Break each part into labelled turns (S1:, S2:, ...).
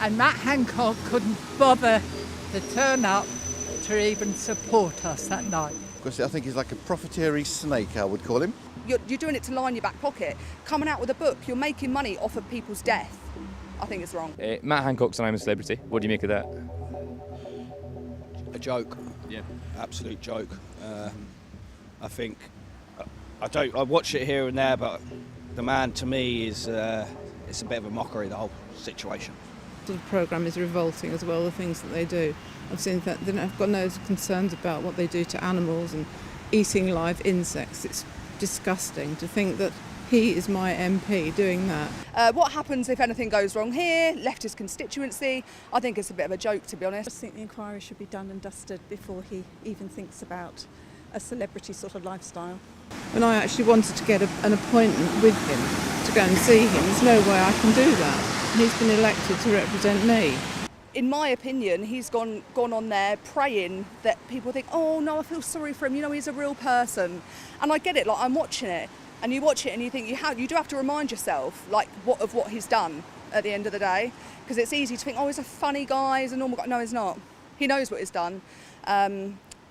S1: and Matt Hancock couldn't bother to turn up to even support us that night.
S2: Because I think he's like a profiteering snake, I would call him.
S3: You're doing it to line your back pocket. Coming out with a book, you're making money off of people's death. I think it's wrong.
S4: Matt Hancock's an I'm a Celebrity. What do you make of that?
S5: A joke.
S4: Yeah.
S5: Absolute joke. I think I watch it here and there, but the man to me is it's a bit of a mockery, the whole situation.
S6: The programme is revolting as well, the things that they do. I've seen that they've got no concerns about what they do to animals and eating live insects. It's disgusting to think that he is my MP doing that.
S3: What happens if anything goes wrong here, left his constituency? I think it's a bit of a joke, to be honest.
S7: I just think the inquiry should be done and dusted before he even thinks about a celebrity sort of lifestyle.
S6: When I actually wanted to get an appointment with him to go and see him, there's no way I can do that. He's been elected to represent me.
S3: In my opinion, he's gone on there praying that people think, oh no, I feel sorry for him, you know, he's a real person. And I get it, like I'm watching it, and you watch it and you think you do have to remind yourself like of what he's done at the end of the day, because it's easy to think, oh, he's a funny guy, he's a normal guy. No, he's not. He knows what he's done.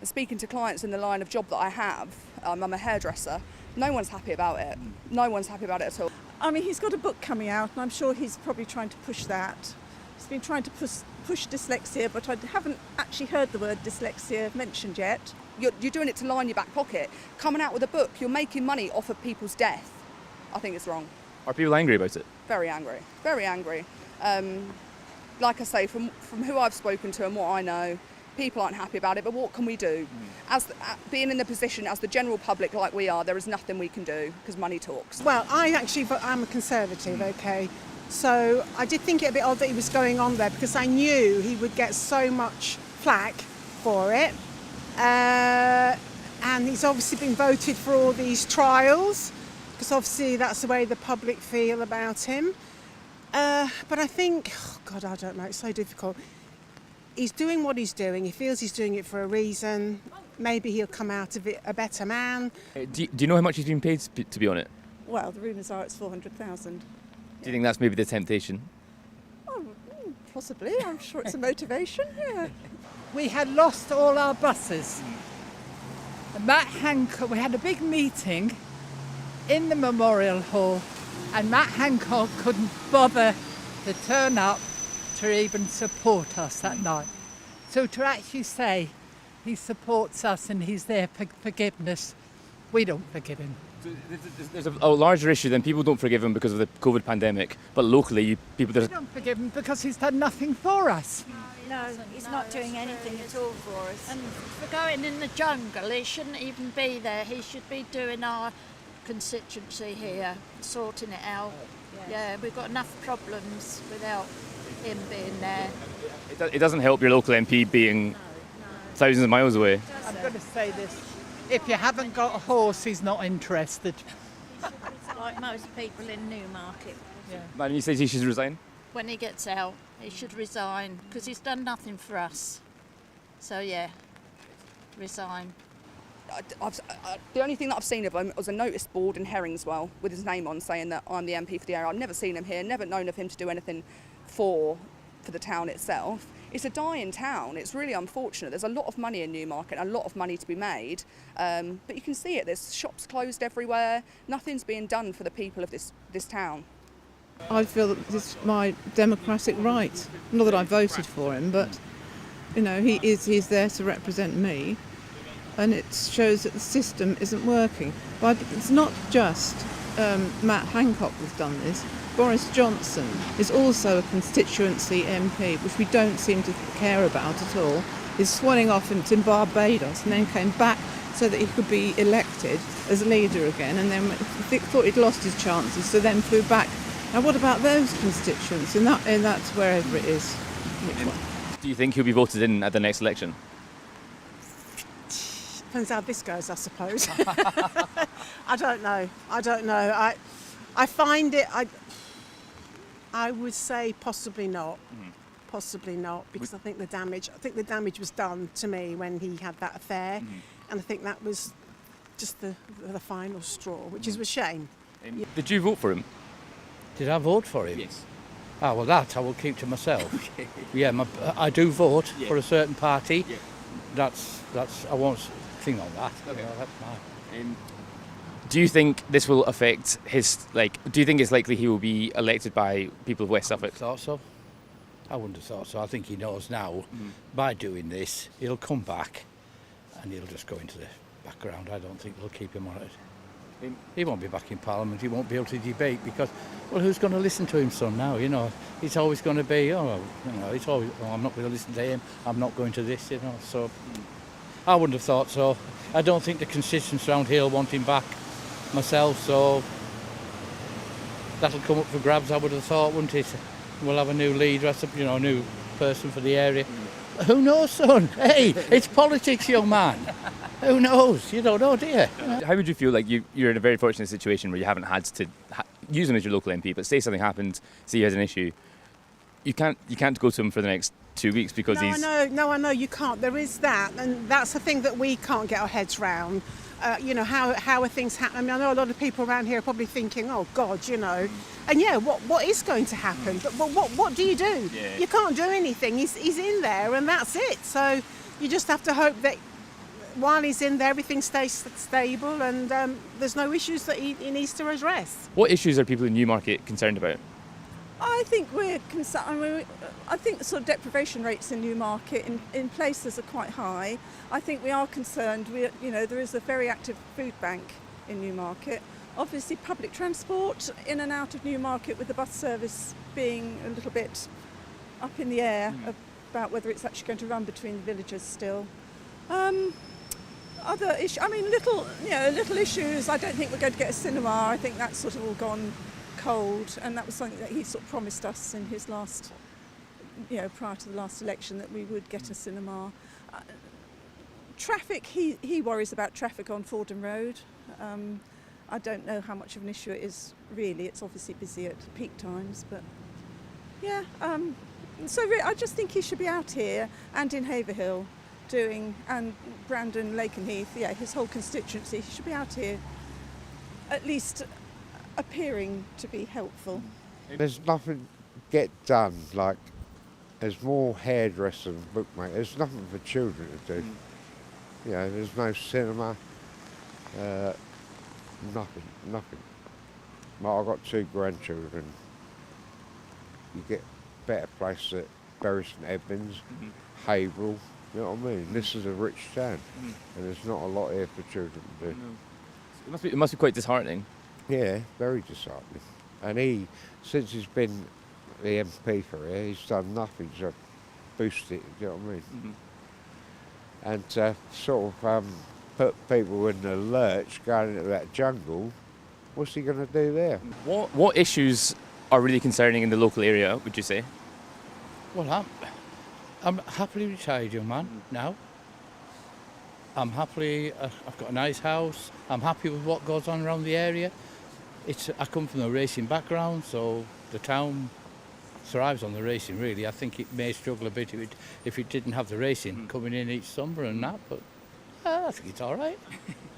S3: Speaking to clients in the line of job that I have, I'm a hairdresser, no one's happy about it. No one's happy about it at all.
S7: I mean, he's got a book coming out, and I'm sure he's probably trying to push that. He's been trying to push dyslexia, but I haven't actually heard the word dyslexia mentioned yet.
S3: You're doing it to line your back pocket. Coming out with a book, you're making money off of people's death. I think it's wrong.
S4: Are people angry about it?
S3: Very angry, very angry. Like I say, from who I've spoken to and what I know, people aren't happy about it, but what can we do? As being in the position as the general public like we are, there is nothing we can do because money talks.
S8: Well, I'm a Conservative, okay, so I did think it a bit odd that he was going on there because I knew he would get so much flack for it, and he's obviously been voted for all these trials because obviously that's the way the public feel about him, but I think, oh God, I don't know, it's so difficult. He's doing what he's doing. He feels he's doing it for a reason. Maybe he'll come out of it a better man.
S4: Do you know how much he's been paid to be on it?
S7: Well, the rumours are it's 400,000.
S4: Do you think that's maybe the temptation?
S7: Oh, possibly. I'm sure it's a motivation, yeah.
S1: We had lost all our buses. Matt Hancock, we had a big meeting in the Memorial Hall, and Matt Hancock couldn't bother to turn up to even support us that night. So to actually say he supports us and he's there for forgiveness, we don't forgive him.
S4: So there's a larger issue then. People don't forgive him because of the COVID pandemic, but locally,
S1: We don't forgive him because he's done nothing for us.
S9: No, he's not doing anything at all for us. And for going in the jungle, he shouldn't even be there. He should be doing our constituency here, sorting it out. Yeah, we've got enough problems without him being there.
S4: It doesn't help your local MP being thousands of miles away.
S1: I'm going to say this. If you haven't got a horse, he's not interested.
S9: Like most people in Newmarket.
S1: Yeah.
S4: Man, he says he should resign?
S9: When he gets out, he should resign because he's done nothing for us. So yeah, resign.
S3: The only thing that I've seen of him was a notice board in Herringswell with his name on saying that I'm the MP for the area. I've never seen him here, never known of him to do anything for the town itself. It's a dying town. It's really unfortunate. There's a lot of money in Newmarket, a lot of money to be made, but you can see it. There's shops closed everywhere. Nothing's being done for the people of this town.
S6: I feel that this is my democratic right. Not that I voted for him, but you know, he's there to represent me, and it shows that the system isn't working. But it's not just Matt Hancock who's done this. Boris Johnson is also a constituency MP, which we don't seem to care about at all. He's swanning off in Barbados and then came back so that he could be elected as leader again, and then thought he'd lost his chances, so then flew back. Now what about those constituents? And that's wherever it is. Which one?
S4: Do you think he'll be voted in at the next election?
S8: Depends how this goes, I suppose. I don't know. I find it... I would say possibly not. Possibly not, because I think the damage was done to me when he had that affair, and I think that was just the final straw, which is a shame.
S4: Did you vote for him?
S10: Did I vote for him?
S4: Yes.
S10: Ah, well, that I will keep to myself. Yeah, I do vote for a certain party.
S4: Yeah.
S10: That's I won't think on that.
S4: Okay.
S10: You know, that's mine.
S4: Do you think this will affect his, do you think it's likely he will be elected by people of West Suffolk?
S10: Thought so. I wouldn't have thought so. I think he knows now, by doing this, he'll come back and he'll just go into the background. I don't think they'll keep him on it. He won't be back in Parliament. He won't be able to debate because, well, who's going to listen to him, son, now? You know, he's always going to be, it's always, I'm not going to listen to him. I'm not going to this, you know. So I wouldn't have thought so. I don't think the constituents around here will want him back myself, so that'll come up for grabs, I would have thought, wouldn't it? We'll have a new leader, a new person for the area. Who knows, son? Hey, it's politics, young man. Who knows? You don't know, do you?
S4: How would you feel like you're in a very fortunate situation where you haven't had to use him as your local MP, but say something happened, say he has an issue, you can't go to him for the next 2 weeks because he's...
S8: I know, you can't. There is that, and that's the thing that we can't get our heads round. How are things happening? I mean, I know a lot of people around here are probably thinking, oh God, and what is going to happen? But what do you do?
S4: Yeah.
S8: You can't do anything. He's in there, and that's it. So you just have to hope that while he's in there, everything stays stable, and there's no issues that he needs to address.
S4: What issues are people in Newmarket concerned about?
S7: I think we're concerned. I think the sort of deprivation rates in Newmarket in places are quite high. I think we are concerned. There is a very active food bank in Newmarket. Obviously, public transport in and out of Newmarket, with the bus service being a little bit up in the air about whether it's actually going to run between the villages still. Other issues. I mean, little issues. I don't think we're going to get a cinema. I think that's sort of all gone cold, and that was something that he sort of promised us in his last, prior to the last election, that we would get a cinema. Traffic, he worries about traffic on Fordham Road. I don't know how much of an issue it is really. It's obviously busy at peak times, but yeah. I just think he should be out here and in Haverhill and Brandon, Lakenheath, his whole constituency. He should be out here at least appearing to be helpful.
S11: There's nothing get done, like there's more hairdressers and bookmakers. There's nothing for children to do. There's no cinema, nothing. Well, I've got 2 grandchildren. You get better places at Bury St Edmunds, Haverhill, you know what I mean? This is a rich town, and there's not a lot here for children to do.
S4: No. It must be quite disheartening.
S11: Yeah, very disheartening. And since he's been the MP for here, he's done nothing to boost it, you know what I mean? And to sort of put people in the lurch going into that jungle, what's he going to do there?
S4: What issues are really concerning in the local area, would you say?
S10: Well, I'm happily retired, young man, now. I'm happily, I've got a nice house. I'm happy with what goes on around the area. I come from a racing background, so the town thrives on the racing, really. I think it may struggle a bit if it didn't have the racing coming in each summer and that, but I think it's all right.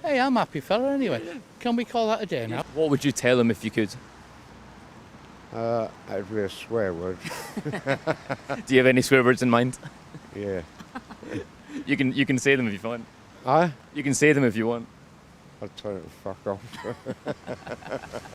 S10: Hey, I'm a happy fella anyway. Can we call that a day now?
S4: What would you tell him if you could?
S11: That'd be a swear word.
S4: Do you have any swear words in mind?
S11: Yeah.
S4: You can say them if you want.
S11: Aye?
S4: You can say them if you want.
S11: I'll tell you to fuck off.